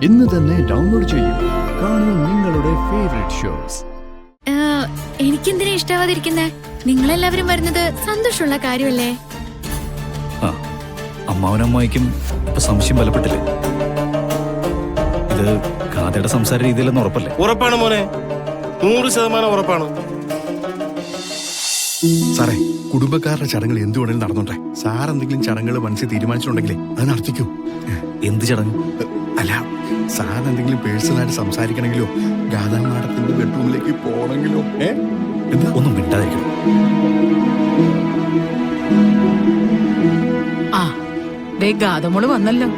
ഇന്ന് തന്നെ ഡൗൺലോഡ് ചെയ്യൂ. കാണൂ നിങ്ങളുടെ ഫേവറേറ്റ് ഷോസ്. എനിക്കെന്തിനാ ഇഷ്ടാവാതിരിക്കുന്നേ? നിങ്ങളെല്ലാവരും വരുന്നത് സന്തോഷമുള്ള കാര്യമല്ലേ? അമ്മാവനമ്മായിക്കും ഇപ്പൊ സംശയം ബലപ്പെട്ടില്ലേ? ഇത് ഗാഥയുടെ സംസാര രീതിയിലെന്ന് ഉറപ്പല്ലേ? ഉറപ്പാണ് മോനെ, 100% ഉറപ്പാണ്. സാറേ, കുടുംബക്കാരുടെ ചടങ്ങുകൾ എന്ത് വേണേലും നടന്നോട്ടെ. സാർ എന്തെങ്കിലും ചടങ്ങുകൾ മനസ്സിൽ തീരുമാനിച്ചിട്ടുണ്ടെങ്കിലേ അത് നടത്തിക്കൂ. എന്ത് ചടങ്ങ്? അല്ല, സാർ എന്തെങ്കിലും പേഴ്സണലായിട്ട് സംസാരിക്കണമെങ്കിലോ ഗാഥാ മാഡത്തിന്റെ ബെഡ്റൂമിലേക്ക് പോകണമെങ്കിലോ എന്താ ഒന്നും മിണ്ടാതിരിക്കണം. ആ ദേ ഗാഥമോള് വന്നല്ലോ.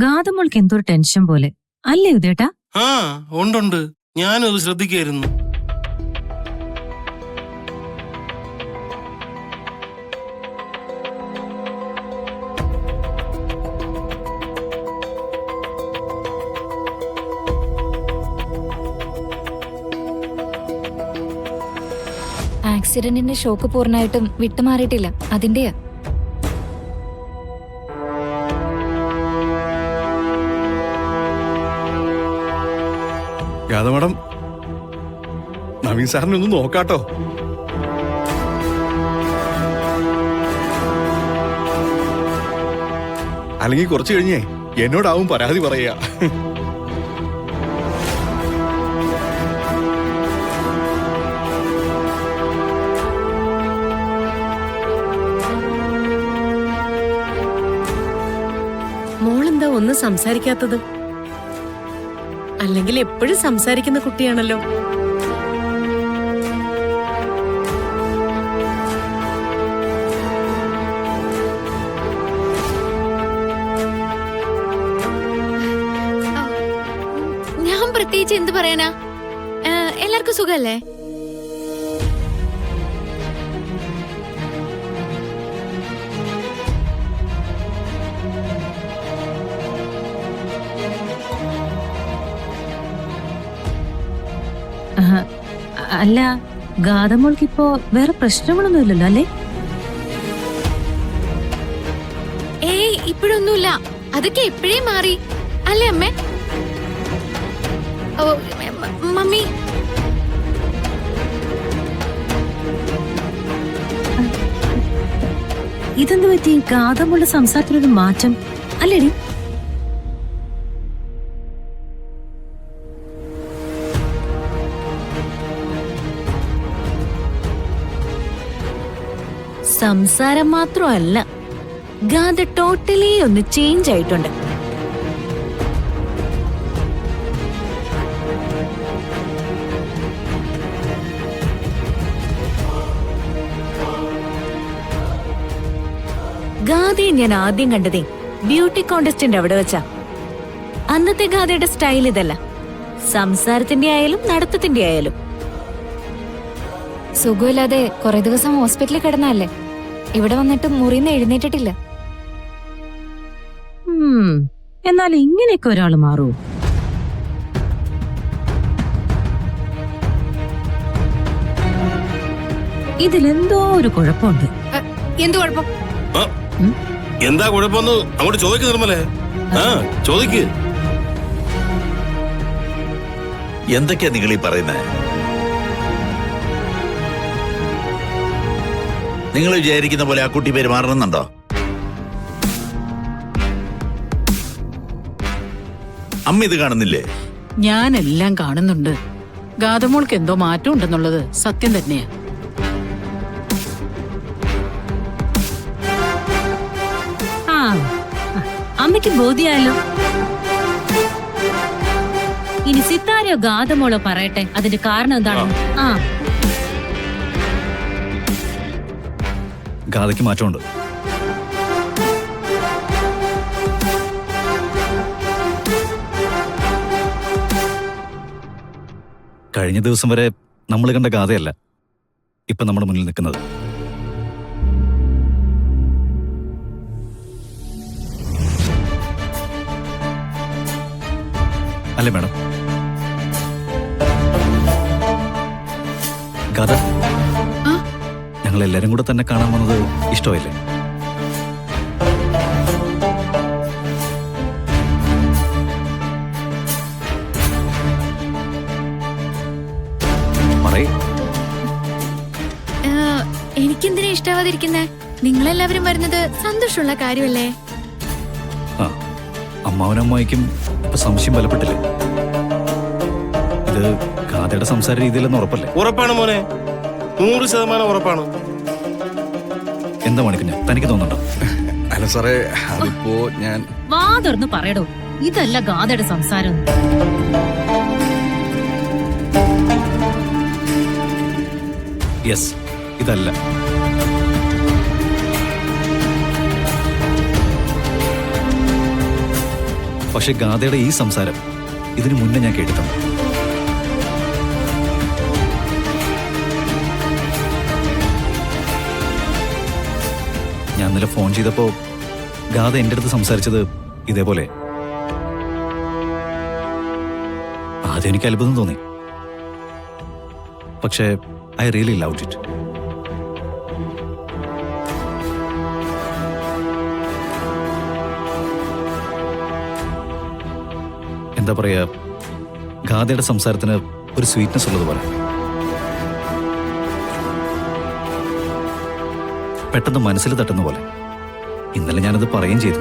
ഗാഥമോൾക്ക് എന്തൊരു ടെൻഷൻ പോലെ അല്ലേ ഉദേട്ടാ? ആ ഉണ്ട്, ഞാനും അത് ശ്രദ്ധിക്കായിരുന്നു. ആക്സിഡന്റിന്റെ ഷോക്ക് പൂർണ്ണമായിട്ടും വിട്ടുമാറിയിട്ടില്ല, അതിന്റെയാ. ഗാഥാ മാഡം, നവീൻ സാറിനെ ഒന്ന് നോക്കാട്ടോ. അല്ലെങ്കിൽ കുറച്ച് കഴിഞ്ഞേ എന്നോടാവും പരാതി പറയാ. മോളെന്താ ഒന്നും സംസാരിക്കാത്തത്? അല്ലെങ്കിൽ എപ്പോഴും സംസാരിക്കുന്ന കുട്ടിയാണല്ലോ. ഞാൻ പ്രത്യേകിച്ച് എന്ത് പറയാനാ? എല്ലാവർക്കും സുഖല്ലേ? അല്ല, ഗാഥമോൾക്ക് ഇപ്പോ വേറെ പ്രശ്നങ്ങളൊന്നും ഇല്ലല്ലോ അല്ലേ? ഏയ്, ഇപ്പോഴൊന്നുമില്ല. അതൊക്കെ എപ്പോഴേ മാറി അല്ലേ അമ്മേ? ഓ മമ്മി, ഇതെന്ത് പറ്റി ഗാഥമോളുടെ സംസാരത്തിലൊരു മാറ്റം അല്ലേടി? സംസാരം മാത്രമല്ല, ഗാഥ ടോട്ടലി ഒന്ന് ചേഞ്ച് ആയിട്ടുണ്ട്. ഗാഥയെ ഞാൻ ആദ്യം കണ്ടതേ ബ്യൂട്ടി കോntestന്റെ അവിടെ വെച്ചാ. അന്നത്തെ ഗാഥയുടെ സ്റ്റൈൽ ഇതല്ല. സംസാരത്തിന്റെ ആയാലും നടത്തത്തിന്റെ ആയാലും. സുഖമില്ലാതെ കുറെ ദിവസം ഹോസ്പിറ്റലിൽ കിടന്നല്ലേ, ഇവിടെ വന്നിട്ട് മുറിന്ന് എഴുന്നേറ്റിട്ടില്ല. എന്നാൽ ഇങ്ങനെയൊക്കെ ഒരാൾ മാറൂ? ഇതിലെന്തോ ഒരു കുഴപ്പമുണ്ട്. എന്തു കുഴപ്പം? ആ, എന്താ കുഴപ്പമെന്ന് അങ്ങോട്ട് ചോദിക്ക് നിർമ്മലേ. ആ ചോദിക്ക്. എന്തൊക്കെയാ നിങ്ങൾ ഈ പറയുന്നത്? നിങ്ങൾ വിചാരിക്കുന്ന പോലെ ആ കുട്ടി പെരുമാറണമെന്നുണ്ടോ? അമ്മ ഇത് കാണുന്നില്ലേ? ഞാനെല്ലാം കാണുന്നുണ്ട്. ഗാതമോൾക്ക് എന്തോ മാറ്റം ഉണ്ടെന്നുള്ളത് സത്യം തന്നെയാ. ആ അമ്മയ്ക്ക് ബോധ്യായല്ലോ. ഇനി സിത്താരയോ ഗാതമോളോ പറയട്ടെ അതിന്റെ കാരണം എന്താണ്. ആ ഗാഥയ്ക്ക് മാറ്റമുണ്ട്. കഴിഞ്ഞ ദിവസം വരെ നമ്മൾ കണ്ട ഗാഥയല്ല ഇപ്പൊ നമ്മുടെ മുന്നിൽ നിൽക്കുന്നത്. അല്ലേ മാഡം? ഗാഥ, ഞങ്ങൾ എല്ലാരും കൂടെ തന്നെ കാണാൻ വന്നത് ഇഷ്ടമായില്ലേ? എനിക്കെന്തിനാ ഇഷ്ടാവാതിരിക്കുന്നേ? നിങ്ങളെല്ലാവരും വരുന്നത് സന്തോഷമുള്ള കാര്യമല്ലേ? ആ, അമ്മാവനും അമ്മായിക്കും ഇപ്പൊ സംശയം ബലപ്പെട്ടില്ലേ? ഇത് ഗാഥയുടെ സംസാര രീതിയിലെന്ന് ഉറപ്പല്ലേ? ഉറപ്പാണ് മോനെ, 100% ഉറപ്പാണ്. എന്താ മണിക്കുഞ്ഞ, തനിക്ക് തോന്നുന്നുണ്ടോ? അല്ല സാറേ, അതിപ്പോ ഞാൻ വാ തുറന്ന് പറയടോ, ഇതല്ല ഗാഥയുടെ സംസാരം. യെസ്, ഇതല്ല. പക്ഷെ ഗാഥയുടെ ഈ സംസാരം ഇതിനു മുന്നേ ഞാൻ കേട്ടിട്ടുണ്ട്. ഞാൻ ഇന്നലെ ഫോൺ ചെയ്തപ്പോ ഗാഥ എൻ്റെ അടുത്ത് സംസാരിച്ചത് ഇതേപോലെ. ആദ്യം എനിക്ക് അത്ഭുതം തോന്നി, പക്ഷേ ഐ റിയലി ലവ്ഡ് ഇറ്റ്. എന്താ പറയാ, ഗാഥയുടെ സംസാരത്തിന് ഒരു സ്വീറ്റ്നെസ് ഉള്ളതുപോലെ. പെട്ടെന്ന് മനസ്സിൽ തട്ടുന്ന പോലെ. ഇന്നലെ ഞാനത് പറയുകയും ചെയ്തു.